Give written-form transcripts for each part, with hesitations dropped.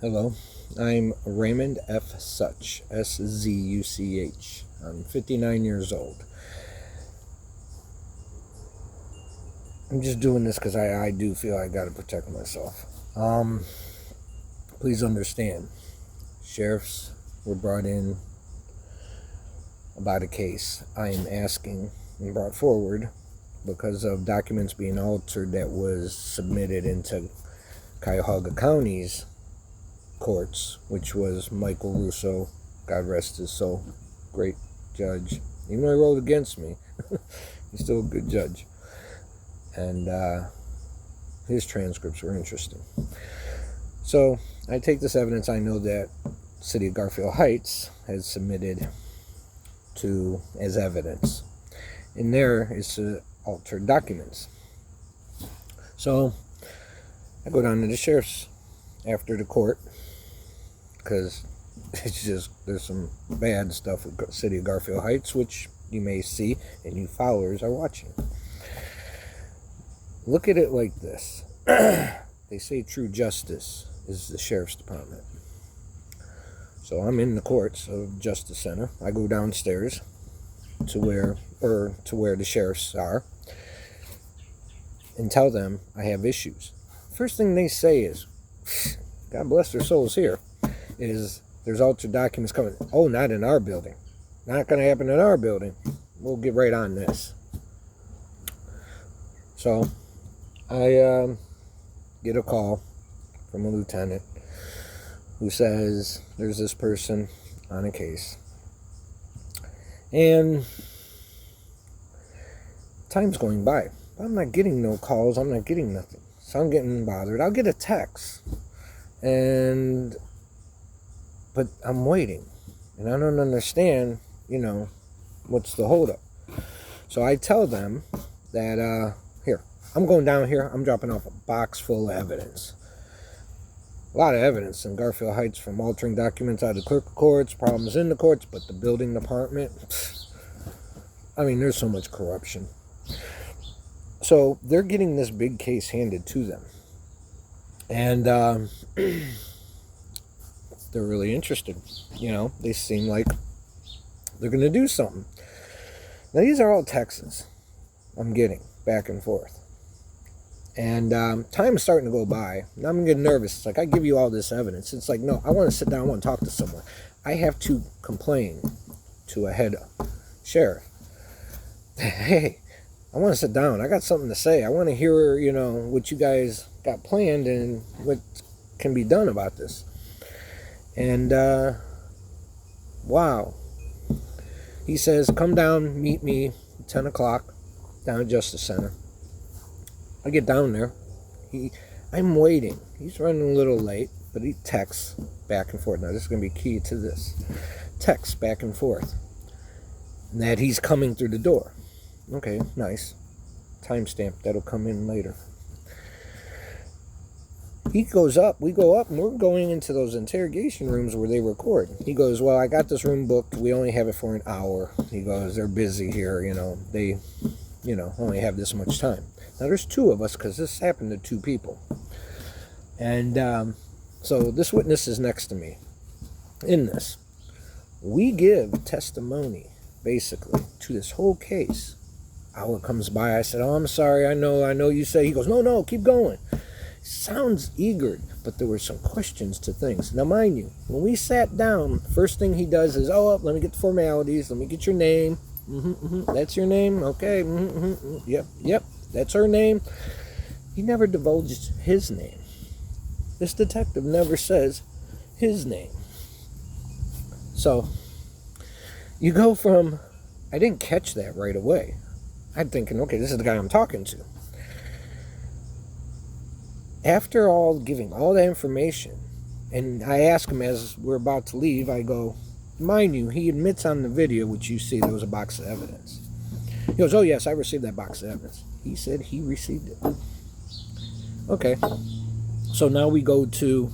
Hello, I'm Raymond F. Such, S-Z-U-C-H. I'm 59 years old. I'm just doing this because I do feel I got to protect myself. Please understand, sheriffs were brought in about a case I am asking and brought forward because of documents being altered that was submitted into Cuyahoga County's courts, which was Michael Russo, God rest his soul, great judge. Even though he ruled against me, he's still a good judge. And his transcripts were interesting. So I take this evidence I know that City of Garfield Heights has submitted to as evidence. In there is altered documents. So I go down to the sheriff's after the court, because it's just, there's some bad stuff with City of Garfield Heights, which you may see and you followers are watching. Look at it like this. They say true justice is the sheriff's department. So I'm in the courts of Justice Center. I go downstairs to where the sheriffs are and tell them I have issues. First thing they say is, God bless their souls here, is there's altered documents coming. Oh, not in our building. Not going to happen in our building. We'll get right on this. So I get a call from a lieutenant who says there's this person on a case. And time's going by. I'm not getting no calls. I'm not getting nothing. So I'm getting bothered. I'll get a text. But I'm waiting. And I don't understand, what's the holdup. So I tell them that, here, I'm going down here. I'm dropping off a box full of evidence. A lot of evidence in Garfield Heights, from altering documents out of clerk of courts, problems in the courts, but the building department, there's so much corruption. So they're getting this big case handed to them. And they're really interested. They seem like they're going to do something. Now, these are all texts I'm getting back and forth. And time is starting to go by. Now I'm getting nervous. It's like, I give you all this evidence. It's like, no, I want to sit down. I want to talk to someone. I have to complain to a head sheriff. Hey, I want to sit down. I got something to say. I want to hear, what you guys got planned and what can be done about this. And, wow. He says, come down, meet me at 10 o'clock down at Justice Center. I get down there. I'm waiting. He's running a little late, but he texts back and forth. Now, this is going to be key to this. Texts back and forth. And that he's coming through the door. Okay, nice. Timestamp. That'll come in later. He goes up, we go up, and we're going into those interrogation rooms where they record. He goes, well, I got this room booked. We only have it for an hour. He goes, they're busy here, They, only have this much time. Now, there's two of us, because this happened to two people. And so this witness is next to me. In this, we give testimony, basically, to this whole case. Hour comes by. I said, oh, I'm sorry. I know you say. He goes, no, keep going. Sounds eager, but there were some questions to things. Now, mind you, when we sat down, first thing he does is, let me get the formalities. Let me get your name. That's your name? Okay. Yep. That's her name. He never divulged his name. This detective never says his name. So, you go from, I didn't catch that right away. I'm thinking, okay, this is the guy I'm talking to. After all, giving all that information, and I ask him as we're about to leave, I go, mind you, he admits on the video, which you see, there was a box of evidence. He goes, oh yes, I received that box of evidence. He said he received it. Okay. So now we go to,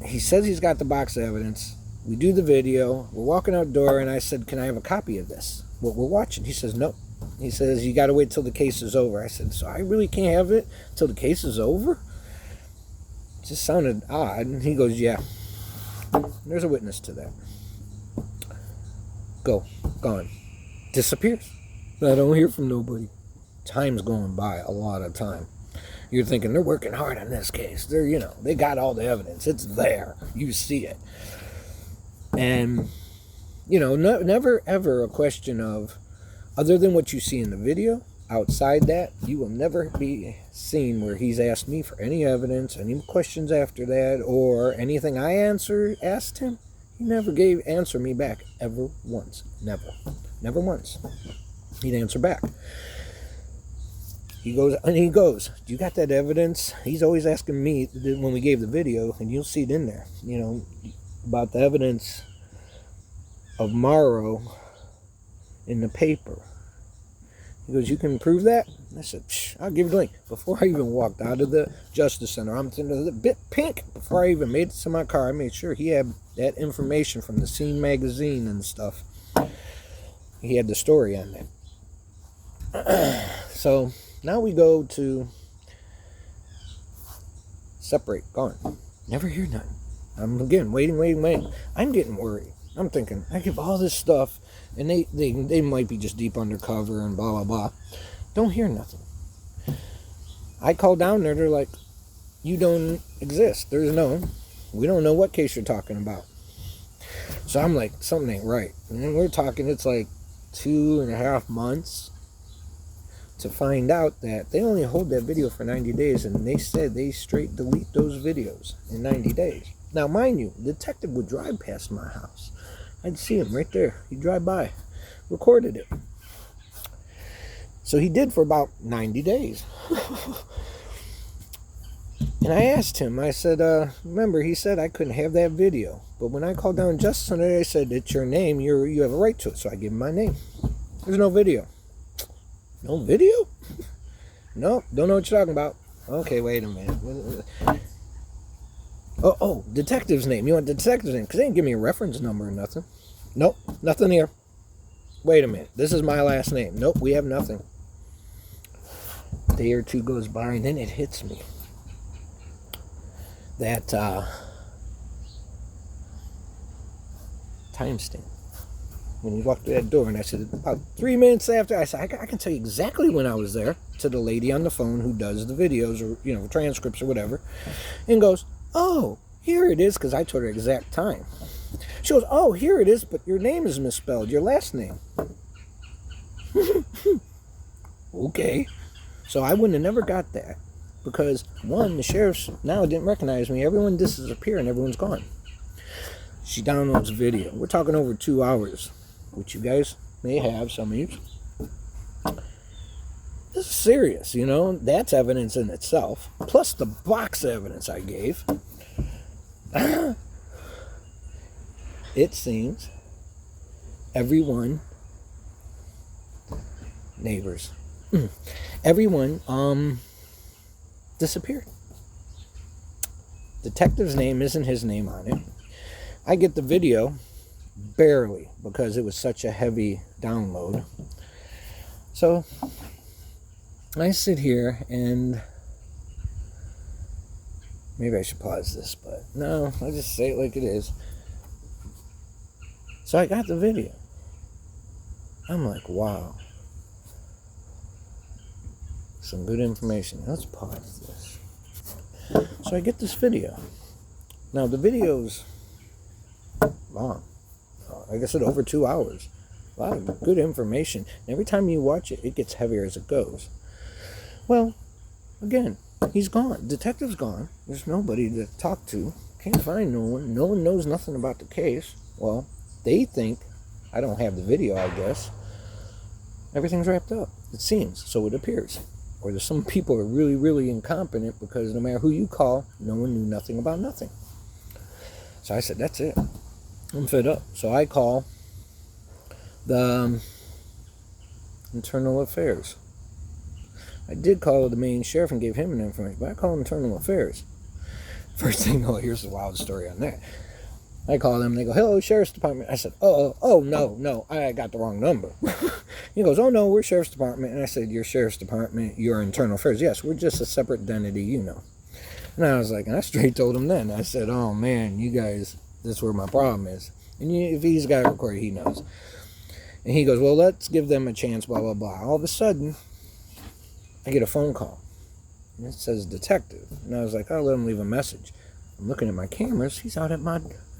he says he's got the box of evidence. We do the video. We're walking out the door, and I said, can I have a copy of this? What we're watching? He says, no. He says, you got to wait till the case is over. I said, so I really can't have it till the case is over? It just sounded odd. And he goes, yeah, there's a witness to that. Gone. Disappears. I don't hear from nobody. Time's going by, a lot of time. You're thinking, they're working hard on this case. They got all the evidence. It's there. You see it. And, never ever a question of, other than what you see in the video, outside that, you will never be seen where he's asked me for any evidence, any questions after that, or anything I asked him. He never answer me back, ever once. Never once. He'd answer back. He goes, do you got that evidence? He's always asking me when we gave the video, and you'll see it in there, about the evidence of Morrow in the paper. He goes, you can prove that? I said, I'll give you the link. Before I even walked out of the Justice Center, I'm thinking a bit pink. Before I even made it to my car, I made sure he had that information from the Scene magazine and stuff. He had the story on that. So now we go to separate, gone. Never hear nothing. I'm again waiting. I'm getting worried. I'm thinking, I give all this stuff, and they might be just deep undercover and blah, blah, blah. Don't hear nothing. I call down there, they're like, you don't exist. We don't know what case you're talking about. So I'm like, something ain't right. And then we're talking, it's like 2.5 months to find out that they only hold that video for 90 days, and they said they straight delete those videos in 90 days. Now, mind you, the detective would drive past my house. I'd see him right there. He'd drive by, recorded it. So he did for about 90 days. And I asked him, I said, remember, he said I couldn't have that video. But when I called down Justice Center, they said, it's your name, you have a right to it. So I gave him my name. There's no video. No video? No, don't know what you're talking about. Okay, wait a minute. Oh, detective's name. You want the detective's name? Because they didn't give me a reference number or nothing. Nope, nothing here. Wait a minute. This is my last name. Nope, we have nothing. A day or two goes by, and then it hits me that timestamp. When you walked through that door, and I said, about 3 minutes after, I said, I can tell you exactly when I was there, to the lady on the phone who does the videos or, transcripts or whatever, and goes, oh, here it is, because I told her exact time. She goes, oh, here it is, but your name is misspelled, your last name. Okay. So I wouldn't have never got that, because, one, the sheriffs now didn't recognize me. Everyone disappeared, and everyone's gone. She downloads video. We're talking over 2 hours, which you guys may have, some of you. This is serious, That's evidence in itself. Plus the box evidence I gave. It seems everyone, neighbors, everyone disappeared. Detective's name isn't his name on it. I get the video barely because it was such a heavy download. So I sit here and maybe I should pause this, but no, I'll just say it like it is. So I got the video. I'm like, wow. Some good information. Let's pause this. So I get this video. Now the video's long. Like I said, over 2 hours. A lot of good information. And every time you watch it, it gets heavier as it goes. Well, again, he's gone. Detective's gone. There's nobody to talk to. Can't find no one. No one knows nothing about the case. Well, they think, I don't have the video, I guess. Everything's wrapped up. It seems. So it appears. Or there's some people who are really, really incompetent because no matter who you call, no one knew nothing about nothing. So I said, that's it. I'm fed up. So I call the Internal Affairs. I did call the main sheriff and gave him an information, but I called Internal Affairs. First thing, here's the wild story on that. I call them, they go, hello, Sheriff's Department. I said, oh, no, I got the wrong number. He goes, oh, no, we're Sheriff's Department. And I said, you're Sheriff's Department, you're Internal Affairs. Yes, we're just a separate entity, you know. And I was like, and I straight told him then. I said, oh, man, you guys, this is where my problem is. And if he's got it recorded, he knows. And he goes, well, let's give them a chance, blah, blah, blah. All of a sudden, I get a phone call. And it says detective. And I was like, I'll let him leave a message. I'm looking at my cameras. He's out in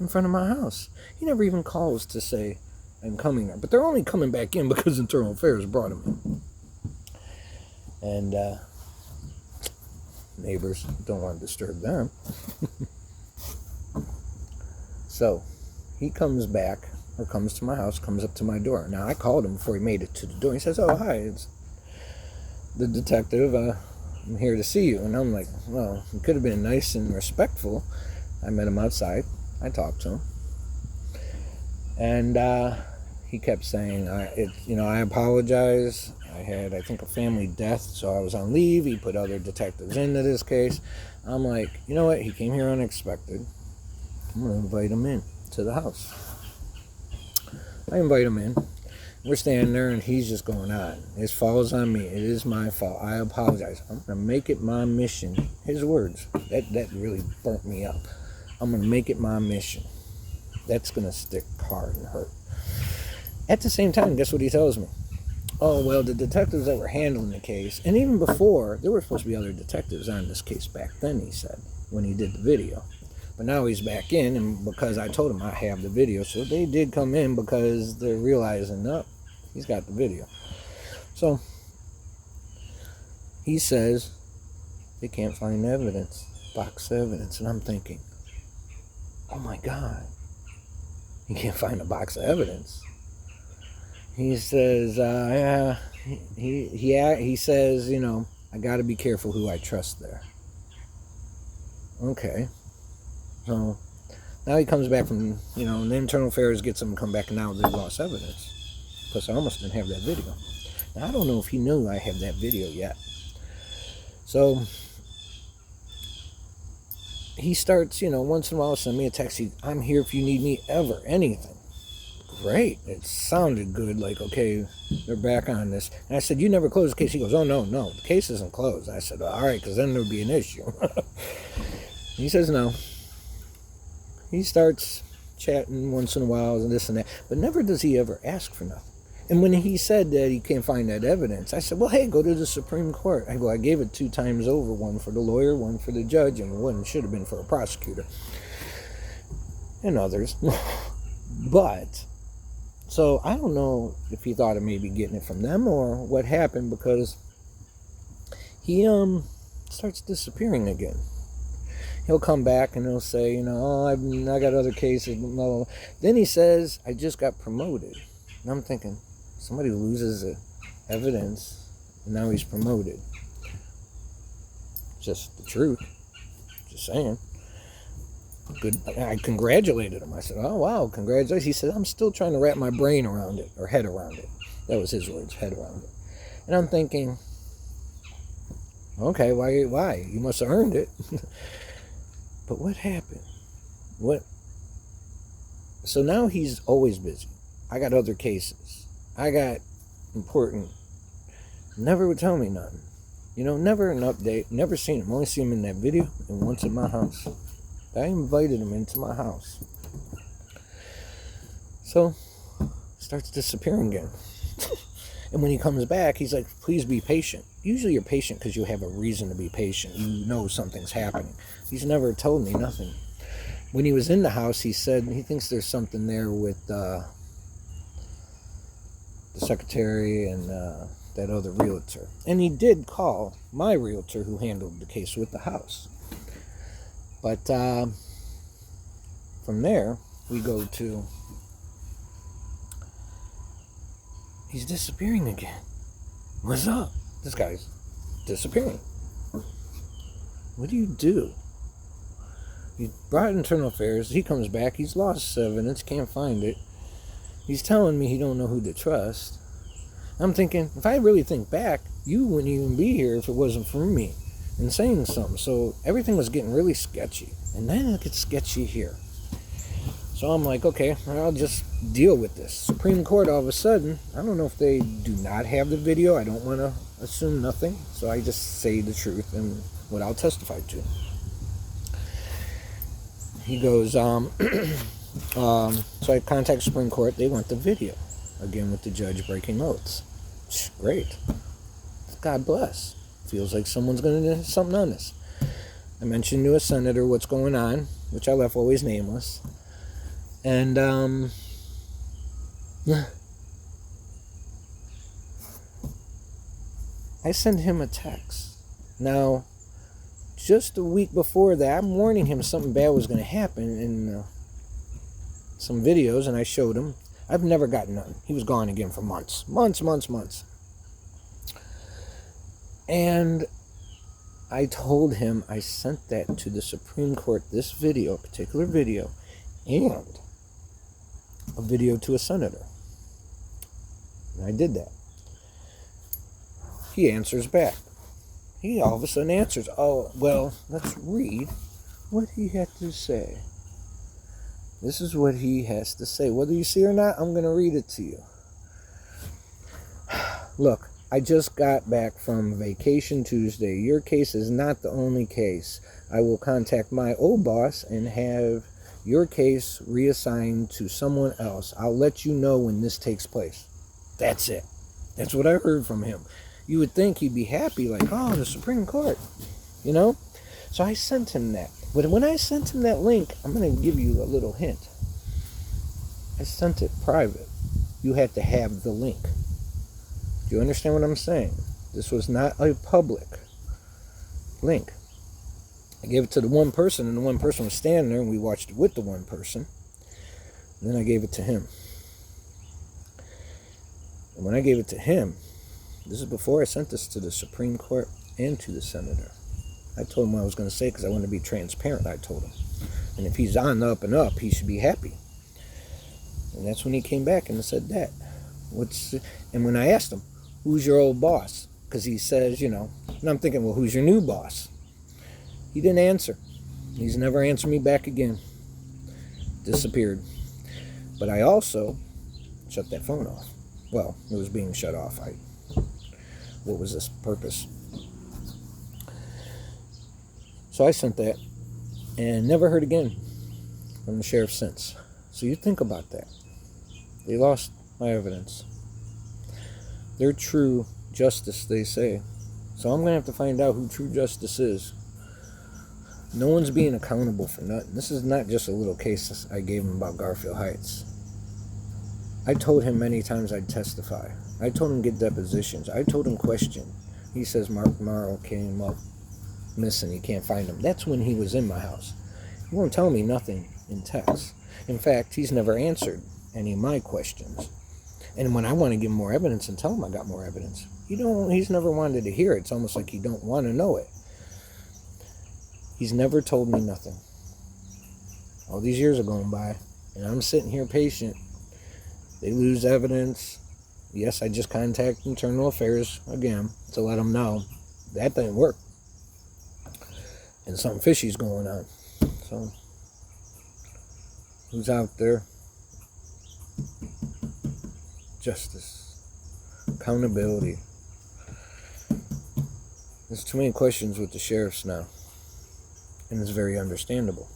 front of my house. He never even calls to say I'm coming there. But they're only coming back in because Internal Affairs brought him in. And neighbors don't want to disturb them. So he comes back, or comes to my house, comes up to my door. Now, I called him before he made it to the door. He says, oh, hi, it's the detective. I'm here to see you. And I'm like, well, he could have been nice and respectful. I met him outside. I talked to him. And he kept saying, I apologize. I had, I think, a family death, so I was on leave. He put other detectives into this case. I'm like, you know what? He came here unexpected. I'm going to invite him in to the house. I invite him in. We're standing there, and he's just going on. His fault is on me. It is my fault. I apologize. I'm going to make it my mission. His words. That really burnt me up. I'm going to make it my mission. That's going to stick hard and hurt. At the same time, guess what he tells me? Oh, well, the detectives that were handling the case, and even before, there were supposed to be other detectives on this case back then, he said, when he did the video. But now he's back in, and because I told him I have the video, so they did come in because they're realizing, no, he's got the video. So he says they can't find evidence, box of evidence, and I'm thinking, oh my God, you can't find a box of evidence. He says, he says, I got to be careful who I trust there. Okay. So now he comes back from, and the Internal Affairs gets him to come back, and now they lost evidence. Plus, I almost didn't have that video. Now, I don't know if he knew I had that video yet. So he starts, once in a while, send me a text. I'm here if you need me ever, anything. Great. It sounded good, like, okay, they're back on this. And I said, you never closed the case. He goes, oh, no, the case isn't closed. I said, all right, because then there would be an issue. He says no. He starts chatting once in a while and this and that, but never does he ever ask for nothing. And when he said that he can't find that evidence, I said, well, hey, go to the Supreme Court. I gave it 2 times over, one for the lawyer, one for the judge, and one should have been for a prosecutor and others. But so I don't know if he thought of maybe getting it from them or what happened, because he starts disappearing again. He'll come back and he'll say, I got other cases. Blah, blah, blah. Then he says, I just got promoted. And I'm thinking, somebody loses the evidence and now he's promoted. Just the truth. Just saying. Good. I congratulated him. I said, oh, wow, congratulations. He said, I'm still trying to wrap my brain around it, or head around it. That was his words, head around it. And I'm thinking, okay, why? You must have earned it. But what happened? So now he's always busy. I got other cases. I got important. Never would tell me nothing. Never an update. Never seen him. Only seen him in that video and once at my house. I invited him into my house. So, starts disappearing again. And when he comes back, he's like, please be patient. Usually you're patient because you have a reason to be patient. You know something's happening. He's never told me nothing. When he was in the house, he said he thinks there's something there with the secretary and that other realtor. And he did call my realtor who handled the case with the house. But from there, we go to, he's disappearing again. What's up? This guy's disappearing. What do you do? You brought Internal Affairs. He comes back. He's lost evidence. Can't find it. He's telling me he don't know who to trust. I'm thinking, if I really think back, you wouldn't even be here if it wasn't for me and saying something. So everything was getting really sketchy. And then it gets sketchy here. So So I'm like, okay, I'll just deal with this. Supreme Court, all of a sudden, I don't know if they do not have the video. I don't want to assume nothing. So I just say the truth and what I'll testify to. He goes, so I contact Supreme Court. They want the video. Again, with the judge breaking oaths. Great. God bless. Feels like someone's going to do something on this. I mentioned to a senator what's going on, which I left always nameless. And, I sent him a text. Now, just a week before that, I'm warning him something bad was going to happen in some videos, and I showed him. I've never gotten none. He was gone again for months. Months. And I told him I sent that to the Supreme Court, this video, a particular video, and a video to a senator. And I did that. He answers back. He all of a sudden answers, oh, well, let's read what he had to say. This is what he has to say. Whether you see or not, I'm going to read it to you. Look, I just got back from vacation Tuesday. Your case is not the only case. I will contact my old boss and have your case reassigned to someone else. I'll let you know when this takes place. That's it. That's what I heard from him. You would think he'd be happy, like, oh, the Supreme Court, you know? So I sent him that. But when I sent him that link, I'm going to give you a little hint. I sent it private. You had to have the link. Do you understand what I'm saying? This was not a public link. I gave it to the one person, and the one person was standing there, and we watched it with the one person. And then I gave it to him. And when I gave it to him, this is before I sent this to the Supreme Court and to the senator. I told him what I was going to say because I wanted to be transparent, I told him. And if he's on the up and up, he should be happy. And that's when he came back and said that. And when I asked him, who's your old boss? Because he says, you know, and I'm thinking, well, who's your new boss? He didn't answer. He's never answered me back again. Disappeared. But I also shut that phone off. Well, it was being shut off. What was this purpose? So I sent that and never heard again from the sheriff since. So you think about that. They lost my evidence. They're true justice, they say. So I'm going to have to find out who true justice is. No one's being accountable for nothing. This is not just a little case I gave him about Garfield Heights. I told him many times I'd testify. I told him get depositions. I told him question. He says Mark Morrow came up missing. He can't find him. That's when he was in my house. He won't tell me nothing in text. In fact, he's never answered any of my questions. And when I want to give him more evidence and tell him I got more evidence, he's never wanted to hear it. It's almost like he don't want to know it. He's never told me nothing. All these years are going by, and I'm sitting here patient. They lose evidence. Yes, I just contacted Internal Affairs again to let them know that didn't work. And something fishy's going on. So, who's out there? Justice. Accountability. There's too many questions with the sheriffs now. And it's very understandable.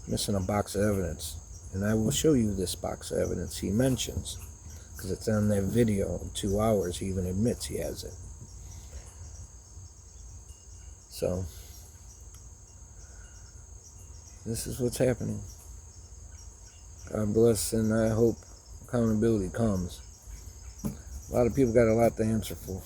Missing a box of evidence. And I will show you this box of evidence he mentions. Because it's on that video in 2 hours. He even admits he has it. So, this is what's happening. God bless, and I hope accountability comes. A lot of people got a lot to answer for.